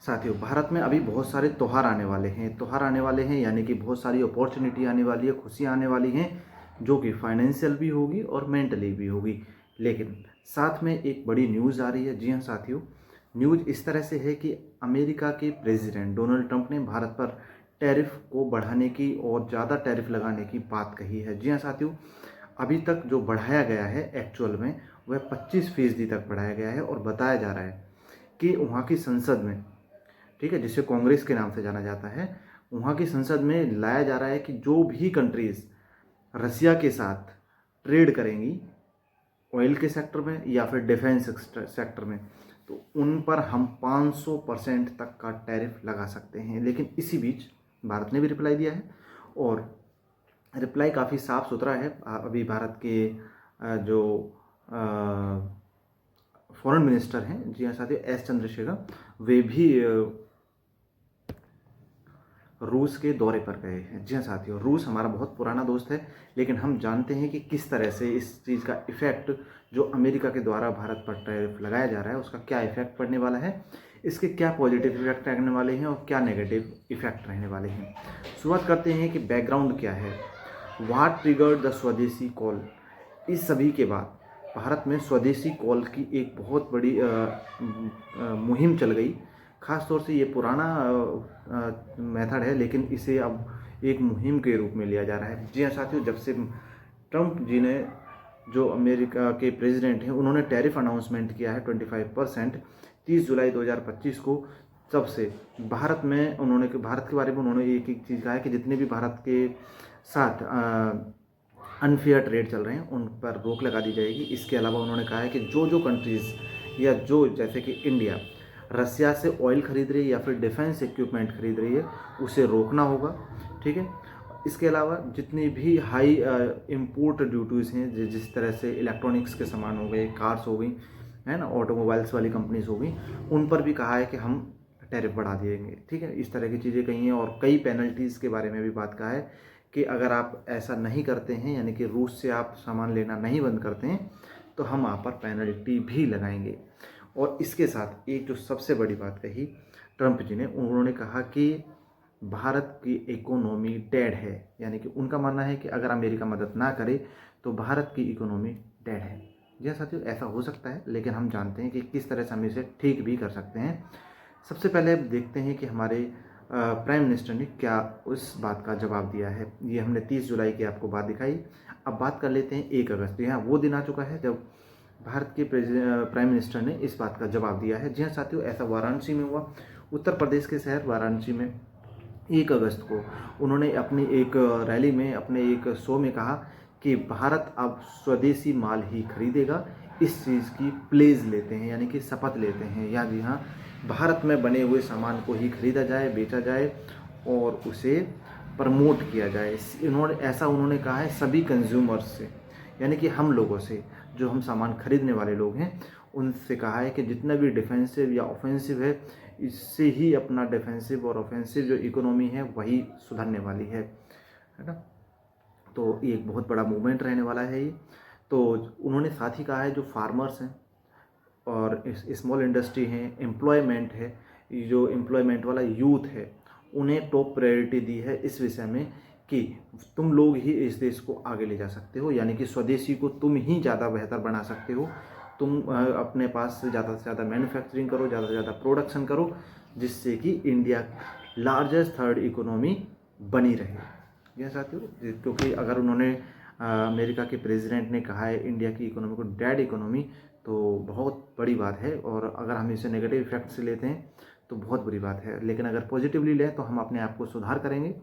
साथियों, भारत में अभी बहुत सारे त्योहार आने वाले हैं, यानी कि बहुत सारी अपॉर्चुनिटी आने वाली है, खुशियाँ आने वाली हैं, जो कि फाइनेंशियल भी होगी और मेंटली भी होगी। लेकिन साथ में एक बड़ी न्यूज़ आ रही है। जी हाँ साथियों, न्यूज़ इस तरह से है कि अमेरिका के प्रेसिडेंट डोनाल्ड ट्रंप ने भारत पर टैरिफ को बढ़ाने की और ज़्यादा टैरिफ लगाने की बात कही है। जी हाँ साथियों, अभी तक जो बढ़ाया गया है एक्चुअल में वह 25% तक बढ़ाया गया है और बताया जा रहा है कि वहाँ की संसद में, ठीक है, जिसे कांग्रेस के नाम से जाना जाता है, वहाँ की संसद में लाया जा रहा है कि जो भी कंट्रीज रसिया के साथ ट्रेड करेंगी ऑयल के सेक्टर में या फिर डिफेंस सेक्टर में, तो उन पर हम 500% तक का टैरिफ लगा सकते हैं। लेकिन इसी बीच भारत ने भी रिप्लाई दिया है और रिप्लाई काफ़ी साफ सुथरा है। अभी भारत के जो फॉरेन मिनिस्टर हैं, जी हाँ साथियों, एस चंद्रशेखर, वे भी रूस के दौरे पर गए हैं। जी हाँ साथियों, रूस हमारा बहुत पुराना दोस्त है, लेकिन हम जानते हैं कि किस तरह से इस चीज़ का इफ़ेक्ट जो अमेरिका के द्वारा भारत पर टैरिफ लगाया जा रहा है उसका क्या इफ़ेक्ट पड़ने वाला है, इसके क्या पॉजिटिव इफेक्ट रहने वाले हैं और क्या नेगेटिव इफेक्ट रहने वाले हैं। शुरुआत करते हैं कि बैकग्राउंड क्या है, व्हाट ट्रिगर्ड द स्वदेशी कॉल। इस सभी के बाद भारत में स्वदेशी कॉल की एक बहुत बड़ी मुहिम चल गई। ख़ास तौर से ये पुराना मेथड है, लेकिन इसे अब एक मुहिम के रूप में लिया जा रहा है। जी हाँ साथियों, जब से ट्रंप जी ने, जो अमेरिका के प्रेसिडेंट हैं, उन्होंने टैरिफ अनाउंसमेंट किया है 25% 30 जुलाई 2025 को, तब से भारत के बारे में उन्होंने एक एक चीज़ कहा है कि जितने भी भारत के साथ अनफेयर ट्रेड चल रहे हैं उन पर रोक लगा दी जाएगी। इसके अलावा उन्होंने कहा है कि जो जो कंट्रीज़ या जो, जैसे कि इंडिया रसिया से ऑयल खरीद रही है या फिर डिफेंस इक्विपमेंट खरीद रही है, उसे रोकना होगा। ठीक है, इसके अलावा जितनी भी हाई इम्पोर्ट ड्यूटीज़ हैं, जिस तरह से इलेक्ट्रॉनिक्स के सामान हो गए, कार्स हो गई, है ना, ऑटोमोबाइल्स वाली कंपनीज हो गई, उन पर भी कहा है कि हम टैरिफ बढ़ा देंगे। ठीक है, इस तरह की चीज़ें कही हैं और कई पेनल्टीज़ के बारे में भी बात कहा है कि अगर आप ऐसा नहीं करते हैं, यानी कि रूस से आप सामान लेना नहीं बंद करते हैं, तो हम आप पर पेनल्टी भी लगाएंगे। और इसके साथ एक जो सबसे बड़ी बात कही ट्रंप जी ने, उन्होंने कहा कि भारत की इकोनॉमी डेड है, यानी कि उनका मानना है कि अगर अमेरिका मदद ना करे तो भारत की इकोनॉमी डेड है। जी साथियों, ऐसा हो सकता है, लेकिन हम जानते हैं कि किस तरह से हम इसे ठीक भी कर सकते हैं। सबसे पहले देखते हैं कि हमारे प्राइम मिनिस्टर ने क्या उस बात का जवाब दिया है। ये हमने 30 जुलाई की आपको बात दिखाई। अब बात कर लेते हैं 1 अगस्त। यहाँ वो दिन आ चुका है जब भारत के प्राइम मिनिस्टर ने इस बात का जवाब दिया है। जी हाँ साथियों, ऐसा वाराणसी में हुआ। उत्तर प्रदेश के शहर वाराणसी में 1 अगस्त को उन्होंने अपनी एक रैली में, अपने एक शो में कहा कि भारत अब स्वदेशी माल ही खरीदेगा। इस चीज़ की प्लेज लेते हैं, यानी कि शपथ लेते हैं, या जी हाँ, भारत में बने हुए सामान को ही खरीदा जाए, बेचा जाए और उसे प्रमोट किया जाए। उन्होंने कहा है सभी कंज्यूमर्स से, यानी कि हम लोगों से, जो हम सामान खरीदने वाले लोग हैं, उनसे कहा है कि जितना भी डिफेंसिव या ऑफेंसिव है, इससे ही अपना डिफेंसिव और ऑफेंसिव जो इकोनॉमी है वही सुधरने वाली है ना। तो ये एक बहुत बड़ा मूवमेंट रहने वाला है ये। तो उन्होंने साथ ही कहा है जो फार्मर्स हैं और स्मॉल इंडस्ट्री हैं, एम्प्लॉयमेंट है, जो एम्प्लॉयमेंट वाला यूथ है, उन्हें टॉप प्रायोरिटी दी है इस विषय में कि तुम लोग ही इस देश को आगे ले जा सकते हो, यानी कि स्वदेशी को तुम ही ज़्यादा बेहतर बना सकते हो। तुम अपने पास से ज़्यादा मैन्युफैक्चरिंग करो, ज़्यादा से ज़्यादा प्रोडक्शन करो, जिससे कि इंडिया लार्जेस्ट थर्ड इकोनॉमी बनी रहे। यह साथियों, क्योंकि अगर उन्होंने अमेरिका के प्रेसिडेंट ने कहा है इंडिया की इकोनॉमी को डेड इकोनॉमी, तो बहुत बड़ी बात है। और अगर हम इसे नेगेटिव इफेक्ट से लेते हैं तो बहुत बुरी बात है, लेकिन अगर पॉजिटिवली लें तो हम अपने आप को सुधार करेंगे।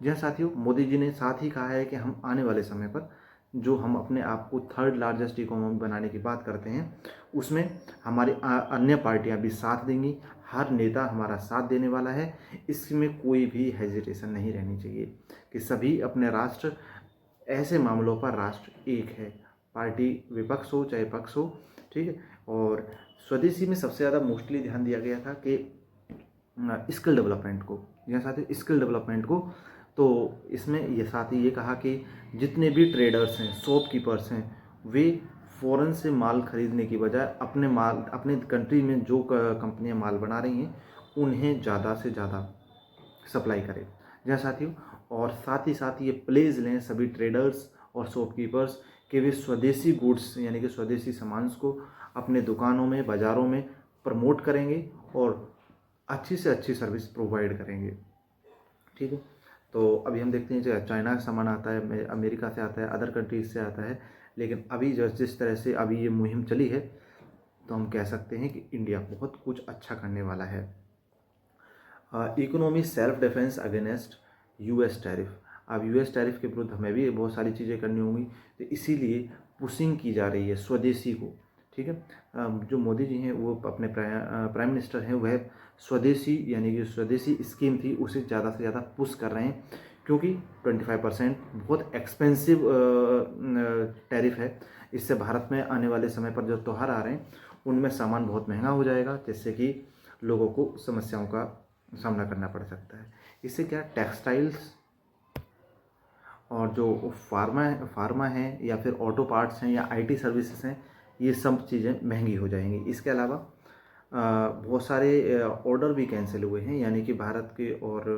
जी हाँ साथियों, मोदी जी ने साथ ही कहा है कि हम आने वाले समय पर जो हम अपने आप को थर्ड लार्जेस्ट इकोनॉमी बनाने की बात करते हैं, उसमें हमारी अन्य पार्टियां भी साथ देंगी, हर नेता हमारा साथ देने वाला है। इसमें कोई भी हेजिटेशन नहीं रहनी चाहिए कि सभी अपने राष्ट्र, ऐसे मामलों पर राष्ट्र एक है, पार्टी विपक्ष हो चाहे पक्ष हो। ठीक है, और स्वदेशी में सबसे ज़्यादा मोस्टली ध्यान दिया गया था कि स्किल डेवलपमेंट को, या साथ ही स्किल डेवलपमेंट को। तो इसमें ये साथ ही ये कहा कि जितने भी ट्रेडर्स हैं, शॉपकीपर्स हैं, वे फ़ॉरेन से माल खरीदने की बजाय अपने कंट्री में जो कंपनियां माल बना रही हैं उन्हें ज़्यादा से ज़्यादा सप्लाई करें। जी हाँ साथियों, और साथ ही साथ ये प्लेज लें सभी ट्रेडर्स और शॉपकीपर्स कि वे स्वदेशी गुड्स यानी कि स्वदेशी सामान को अपने दुकानों में, बाज़ारों में प्रमोट करेंगे और अच्छी से अच्छी सर्विस प्रोवाइड करेंगे। ठीक है, तो अभी हम देखते हैं जो चाइना का सामान आता है, अमेरिका से आता है, अदर कंट्रीज से आता है, लेकिन अभी जिस तरह से अभी ये मुहिम चली है, तो हम कह सकते हैं कि इंडिया बहुत कुछ अच्छा करने वाला है। Economy self defence against US tariff. अब यूएस टैरिफ के विरुद्ध हमें भी बहुत सारी चीज़ें करनी होंगी, तो इसीलिए पुशिंग की जा रही है स्वदेशी को। ठीक है, जो मोदी जी हैं वो अपने प्राइम मिनिस्टर हैं, वह स्वदेशी यानी कि स्वदेशी स्कीम थी उसे ज़्यादा से ज़्यादा पुश कर रहे हैं, क्योंकि 25% बहुत एक्सपेंसिव टैरिफ है। इससे भारत में आने वाले समय पर जो त्यौहार आ रहे हैं उनमें सामान बहुत महंगा हो जाएगा, जिससे कि लोगों को समस्याओं का सामना करना पड़ सकता है। इससे क्या टेक्सटाइल्स और जो फार्मा हैं या फिर ऑटो पार्ट्स हैं या आईटी सर्विसेज हैं, ये सब चीज़ें महंगी हो जाएंगी। इसके अलावा बहुत सारे ऑर्डर भी कैंसिल हुए हैं, यानी कि भारत के और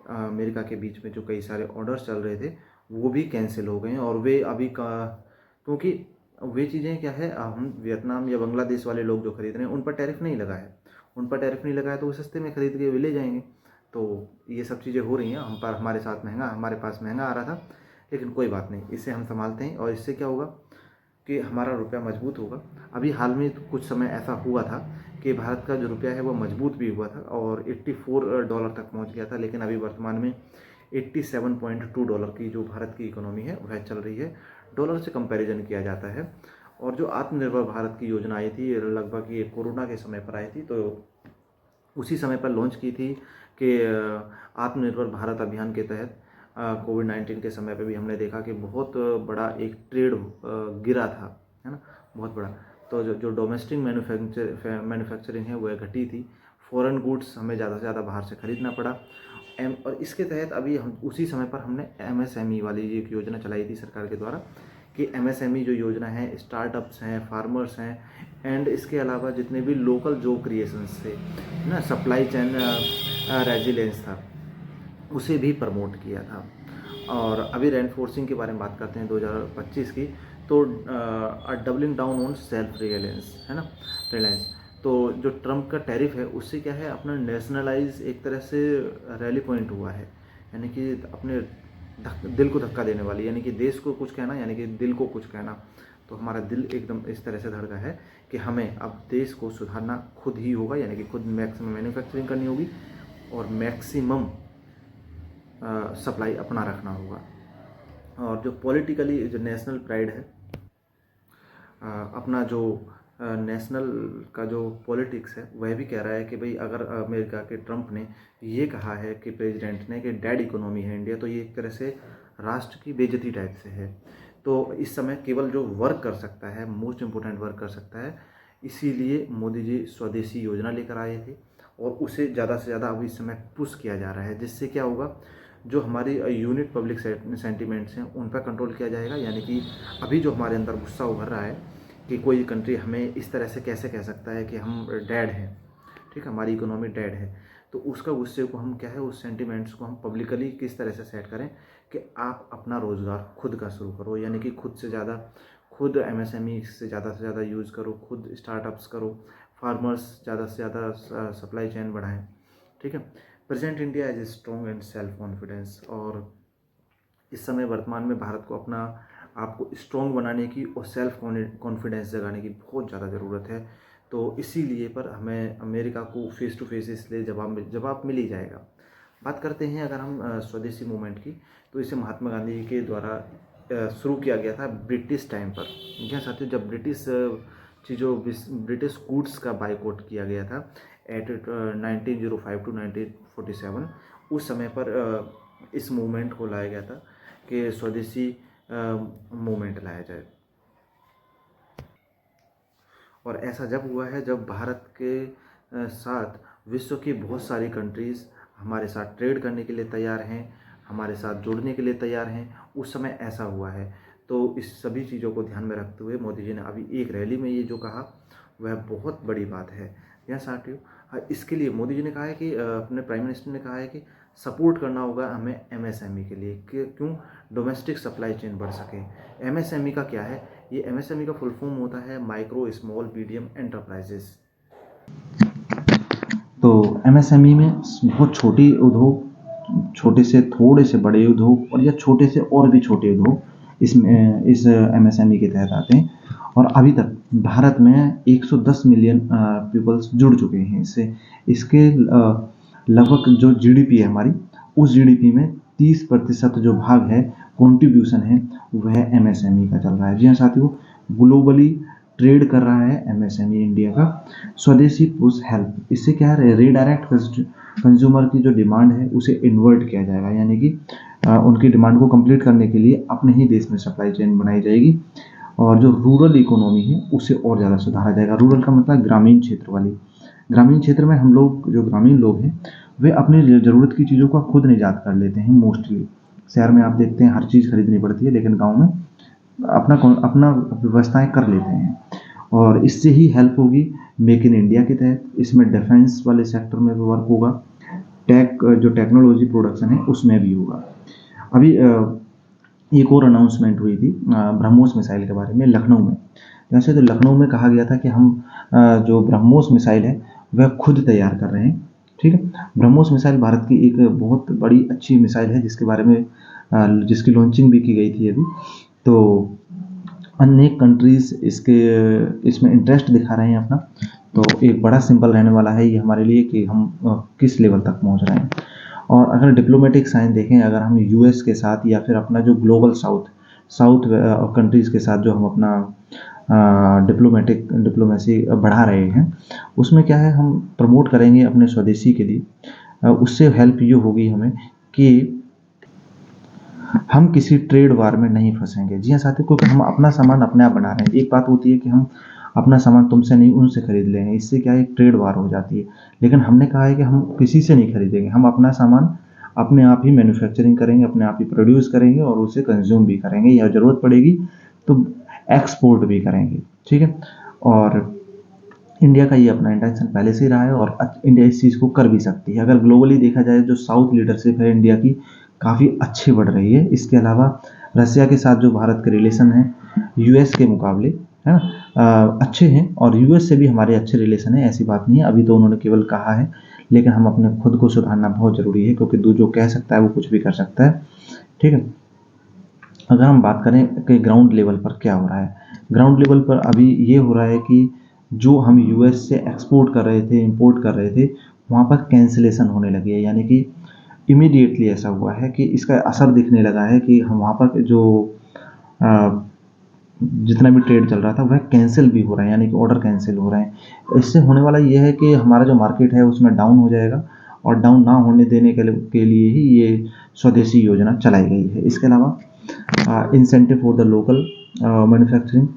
अमेरिका के बीच में जो कई सारे ऑर्डर्स चल रहे थे वो भी कैंसिल हो गए हैं। और वे अभी क्योंकि वे चीज़ें क्या है, हम वियतनाम या बांग्लादेश वाले लोग जो खरीद रहे हैं उन पर टैरिफ नहीं लगा है, उन पर टैरिफ नहीं लगा है तो वो सस्ते में खरीद के वे ले जाएंगे। तो ये सब चीज़ें हो रही हैं, हम पर हमारे साथ महंगा, हमारे पास महंगा आ रहा था, लेकिन कोई बात नहीं, इसे हम संभालते हैं। और इससे क्या होगा कि हमारा रुपया मजबूत होगा। अभी हाल में कुछ समय ऐसा हुआ था कि भारत का जो रुपया है वो मजबूत भी हुआ था और $84 तक पहुंच गया था, लेकिन अभी वर्तमान में $87.2 की जो भारत की इकोनॉमी है वह चल रही है, डॉलर से कंपैरिजन किया जाता है। और जो आत्मनिर्भर भारत की योजना आई थी लगभग ये कोरोना के समय पर आई थी, तो उसी समय पर लॉन्च की थी कि आत्मनिर्भर भारत अभियान के तहत कोविड-19 के समय पे भी हमने देखा कि बहुत बड़ा एक ट्रेड गिरा था, है ना, बहुत बड़ा। तो जो डोमेस्टिक मैन्युफैक्चरिंग है वह घटी थी, फॉरेन गुड्स हमें ज़्यादा से ज़्यादा बाहर से खरीदना पड़ा। और इसके तहत अभी हम उसी समय पर हमने एमएसएमई वाली एक योजना चलाई थी सरकार के द्वारा कि एमएसएमई जो योजना है, स्टार्टअप्स हैं, फार्मर्स हैं, एंड इसके अलावा जितने भी लोकल जॉब क्रिएशंस थे ना, सप्लाई चेन रेजिलेंस था, उसे भी प्रमोट किया था। और अभी रेनफोर्सिंग के बारे में बात करते हैं 2025 की, तो doubling down on self reliance, है ना, रिलायंस। तो जो ट्रम्प का टैरिफ है उससे क्या है, अपना नेशनलाइज एक तरह से रैली पॉइंट हुआ है, यानी कि अपने दिल को धक्का देने वाली, यानी कि देश को कुछ कहना यानी कि दिल को कुछ कहना। तो हमारा दिल एकदम इस तरह से धड़का है कि हमें अब देश को सुधारना खुद ही होगा, यानी कि खुद मैक्सिमम मैन्युफैक्चरिंग करनी होगी और मैक्सिमम सप्लाई अपना रखना होगा। और जो पॉलिटिकली जो नेशनल प्राइड है, अपना जो नेशनल का जो पॉलिटिक्स है वह भी कह रहा है कि भाई अगर अमेरिका के ट्रम्प ने ये कहा है कि प्रेसिडेंट ने कि डेड इकोनॉमी है इंडिया, तो ये एक तरह से राष्ट्र की बेइज्जती टाइप से है। तो इस समय केवल जो वर्क कर सकता है, मोस्ट इम्पोर्टेंट वर्क कर सकता है, इसीलिए मोदी जी स्वदेशी योजना लेकर आए थे और उसे ज़्यादा से ज़्यादा अभी इस समय पुश किया जा रहा है, जिससे क्या होगा, जो हमारी यूनिट पब्लिक सेंटिमेंट्स हैं उन पर कंट्रोल किया जाएगा। यानी कि अभी जो हमारे अंदर गुस्सा उभर रहा है कि कोई कंट्री हमें इस तरह से कैसे कह सकता है कि हम डेड हैं, ठीक है, हमारी इकोनॉमी डेड है, तो उसका गुस्से को हम क्या है, उस सेंटिमेंट्स को हम पब्लिकली किस तरह से सेट करें कि आप अपना रोज़गार खुद का शुरू करो, यानी कि खुद से ज़्यादा, खुद एमएसएमई से ज़्यादा यूज़ करो, खुद स्टार्टअप्स करो, फार्मर्स ज़्यादा से ज़्यादा सप्लाई चेन बढ़ाएं। ठीक है, present India as a strong and self confidence. और इस समय वर्तमान में भारत को अपना आपको स्ट्रॉन्ग बनाने की और सेल्फ कॉन्फिडेंस जगाने की बहुत ज़्यादा ज़रूरत है। तो इसीलिए पर हमें अमेरिका को फेस टू फेस इसलिए जवाब मिल ही जाएगा। बात करते हैं अगर हम स्वदेशी मूवमेंट की, तो इसे महात्मा गांधी के द्वारा शुरू किया गया था ब्रिटिश टाइम पर। क्या साथियों, जब ब्रिटिश गुड्स का बाइकआउट किया गया था एट 1905 टू 1947, उस समय पर इस मूवमेंट को लाया गया था कि स्वदेशी मूवमेंट लाया जाए। और ऐसा जब हुआ है जब भारत के साथ विश्व की बहुत सारी कंट्रीज़ हमारे साथ ट्रेड करने के लिए तैयार हैं, हमारे साथ जुड़ने के लिए तैयार हैं, उस समय ऐसा हुआ है। तो इस सभी चीज़ों को ध्यान में रखते हुए मोदी जी ने अभी एक रैली में ये जो कहा वह बहुत बड़ी बात है। यह साथियों, इसके लिए मोदी जी ने कहा है कि अपने प्राइम मिनिस्टर ने कहा है कि सपोर्ट करना होगा हमें एमएसएमई के लिए, कि क्यों, डोमेस्टिक सप्लाई चेन बढ़ सके। एमएसएमई का क्या है? ये एमएसएमई का फुल फॉर्म होता है माइक्रो स्मॉल मीडियम एंटरप्राइजेस। तो एमएसएमई में बहुत छोटी उद्योग, छोटे से थोड़े से बड़े उद्योग और या छोटे से और भी छोटे उद्योग इस एमएसएमई के तहत आते हैं। और अभी तक भारत में 110 मिलियन पीपल्स जुड़ चुके हैं इससे। इसके लगभग जो जीडीपी है हमारी, उस जीडीपी में 30% जो भाग है, कंट्रीब्यूशन है, वह एमएसएमई का चल रहा है। जी हाँ साथियों, ग्लोबली ट्रेड कर रहा है एमएसएमई इंडिया का। स्वदेशी पुश हेल्प, इससे क्या है, रीडायरेक्ट कंज्यूमर की जो डिमांड है उसे इन्वर्ट किया जाएगा, यानी कि उनकी डिमांड को कंप्लीट करने के लिए अपने ही देश में सप्लाई चेन बनाई जाएगी। और जो रूरल इकोनॉमी है उसे और ज़्यादा सुधारा जाएगा। रूरल का मतलब ग्रामीण क्षेत्र वाली। ग्रामीण क्षेत्र में हम लोग, जो ग्रामीण लोग हैं, वे अपनी ज़रूरत की चीज़ों का खुद निजात कर लेते हैं मोस्टली। शहर में आप देखते हैं हर चीज़ खरीदनी पड़ती है, लेकिन गाँव में अपना व्यवस्थाएं कर लेते हैं। और इससे ही हेल्प होगी मेक इन इंडिया के तहत। इसमें डिफेंस वाले सेक्टर में भी वर्क होगा, जो टेक्नोलॉजी प्रोडक्शन है उसमें भी होगा। अभी एक और अनाउंसमेंट हुई थी ब्रह्मोस मिसाइल के बारे में लखनऊ में। जैसे तो लखनऊ में कहा गया था कि हम जो ब्रह्मोस मिसाइल है वह खुद तैयार कर रहे हैं। ठीक है, ब्रह्मोस मिसाइल भारत की एक बहुत बड़ी अच्छी मिसाइल है, जिसके बारे में जिसकी लॉन्चिंग भी की गई थी अभी। तो अनेक कंट्रीज़ इसमें इंटरेस्ट दिखा रहे हैं अपना। तो एक बड़ा सिंबल रहने वाला है ये हमारे लिए कि हम किस लेवल तक पहुंच रहे हैं। और अगर डिप्लोमेटिक साइन देखें, अगर हम यूएस के साथ या फिर अपना जो ग्लोबल साउथ कंट्रीज़ के साथ जो हम अपना डिप्लोमेसी बढ़ा रहे हैं, उसमें क्या है, हम प्रमोट करेंगे अपने स्वदेशी के लिए। उससे हेल्प ये होगी हमें कि हम किसी ट्रेड वार में नहीं फंसेंगे। जी हाँ साथियों, क्योंकि हम अपना सामान अपने आप बना रहे हैं। एक बात होती है कि हम अपना सामान तुमसे नहीं उनसे खरीद लेंगे, इससे क्या है, एक ट्रेड वार हो जाती है। लेकिन हमने कहा है कि हम किसी से नहीं खरीदेंगे, हम अपना सामान अपने आप ही मैन्युफैक्चरिंग करेंगे, अपने आप ही प्रोड्यूस करेंगे और उसे कंज्यूम भी करेंगे, या ज़रूरत पड़ेगी तो एक्सपोर्ट भी करेंगे। ठीक है, और इंडिया का ये अपना इंटेंशन पहले से ही रहा है और इंडिया इस चीज़ को कर भी सकती है। अगर ग्लोबली देखा जाए, जो साउथ लीडरशिप है इंडिया की काफ़ी अच्छी बढ़ रही है। इसके अलावा रसिया के साथ जो भारत के रिलेशन है यूएस के मुकाबले, है ना, अच्छे हैं। और यूएस से भी हमारे अच्छे रिलेशन है, ऐसी बात नहीं है। अभी तो उन्होंने केवल कहा है, लेकिन हम अपने खुद को सुधारना बहुत ज़रूरी है, क्योंकि जो कह सकता है वो कुछ भी कर सकता है। ठीक है, अगर हम बात करें कि ग्राउंड लेवल पर क्या हो रहा है, ग्राउंड लेवल पर अभी ये हो रहा है कि जो हम यूएस से एक्सपोर्ट कर रहे थे, इंपोर्ट कर रहे थे, वहाँ पर कैंसिलेशन होने लगी है। यानी कि इमीडिएटली ऐसा हुआ है कि इसका असर दिखने लगा है कि हम वहाँ पर जो जितना भी ट्रेड चल रहा था वह कैंसिल भी हो रहा है, यानी कि ऑर्डर कैंसिल हो रहे हैं। इससे होने वाला ये है कि हमारा जो मार्केट है उसमें डाउन हो जाएगा, और डाउन ना होने देने के लिए ही ये स्वदेशी योजना चलाई गई है। इसके अलावा incentive for the local manufacturing,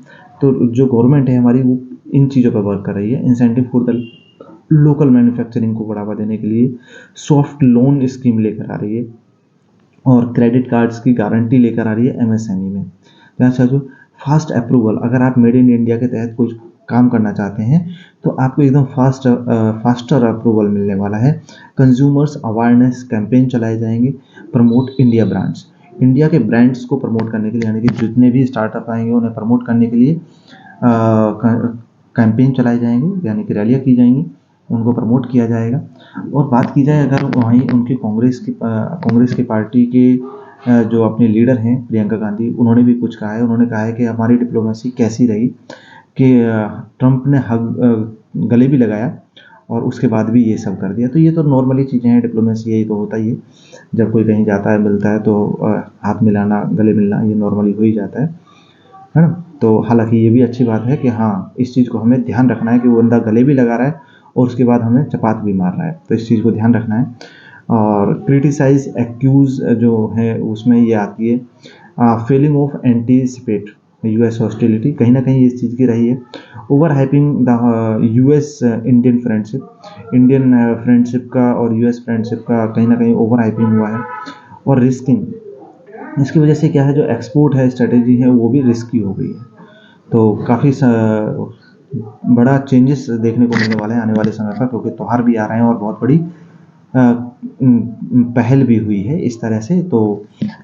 तो जो गवर्नमेंट है हमारी वो इन चीज़ों पर वर्क कर रही है। Incentive for the local manufacturing को बढ़ावा देने के लिए सॉफ्ट लोन स्कीम लेकर आ रही है, और क्रेडिट कार्ड्स की गारंटी लेकर आ रही है एमएसएमई में। अच्छा, जो फास्ट अप्रूवल, अगर आप मेड इन इंडिया के तहत कुछ काम करना चाहते हैं तो आपको एकदम फास्टर अप्रूवल मिलने वाला है। कंज्यूमर्स अवेयरनेस कैंपेन चलाए जाएंगे। प्रमोट इंडिया ब्रांड्स, इंडिया के ब्रांड्स को प्रमोट करने के लिए, यानी कि जितने भी स्टार्टअप आएंगे उन्हें प्रमोट करने के लिए कैंपेन चलाए जाएंगे, यानी कि रैलियाँ की जाएंगी, उनको प्रमोट किया जाएगा। और बात की जाए अगर वहीं उनकी कांग्रेस की पार्टी के जो अपने लीडर हैं प्रियंका गांधी, उन्होंने भी कुछ कहा है। उन्होंने कहा है कि हमारी डिप्लोमेसी कैसी रही कि ट्रंप ने गले भी लगाया और उसके बाद भी ये सब कर दिया। तो ये तो नॉर्मली चीज़ें हैं, डिप्लोमेसी यही तो होता ही है। जब कोई कहीं जाता है, मिलता है, तो हाथ मिलाना, गले मिलना, ये नॉर्मली हो ही जाता है ना। तो हालांकि ये भी अच्छी बात है कि हाँ, इस चीज़ को हमें ध्यान रखना है कि वो बंदा गले भी लगा रहा है और उसके बाद हमें चपात भी मार रहा है, तो इस चीज़ को ध्यान रखना है। और क्रिटिसाइज एक्यूज जो है उसमें ये आती है feeling of anticipate US hostility, कहीं ना कहीं इस चीज़ की रही है। Over hyping the US Indian friendship का और यूएस फ्रेंडशिप का कहीं ना कहीं ओवर हाइपिंग हुआ है। और रिस्किंग, इसकी वजह से क्या है, जो एक्सपोर्ट है स्ट्रेटेजी है वो भी रिस्की हो गई है। तो काफ़ी बड़ा चेंजेस देखने को मिलने वाला है आने वाले समय पर, क्योंकि त्योहार भी आ रहे हैं और बहुत बड़ी पहल भी हुई है इस तरह से। तो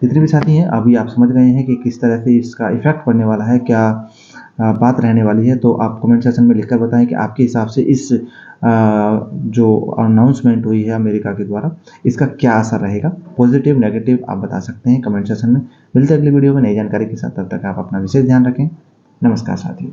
जितने भी साथी हैं अभी आप समझ गए हैं कि किस तरह से इसका इफ़ेक्ट पड़ने वाला है, क्या बात रहने वाली है। तो आप कमेंट सेक्शन में लिखकर बताएं कि आपके हिसाब से इस जो अनाउंसमेंट हुई है अमेरिका के द्वारा, इसका क्या असर रहेगा। पॉजिटिव नेगेटिव आप बता सकते हैं कमेंट सेक्शन में। मिलते हैं अगली वीडियो में नई जानकारी के साथ, तब तक आप अपना विशेष ध्यान रखें। नमस्कार साथियों।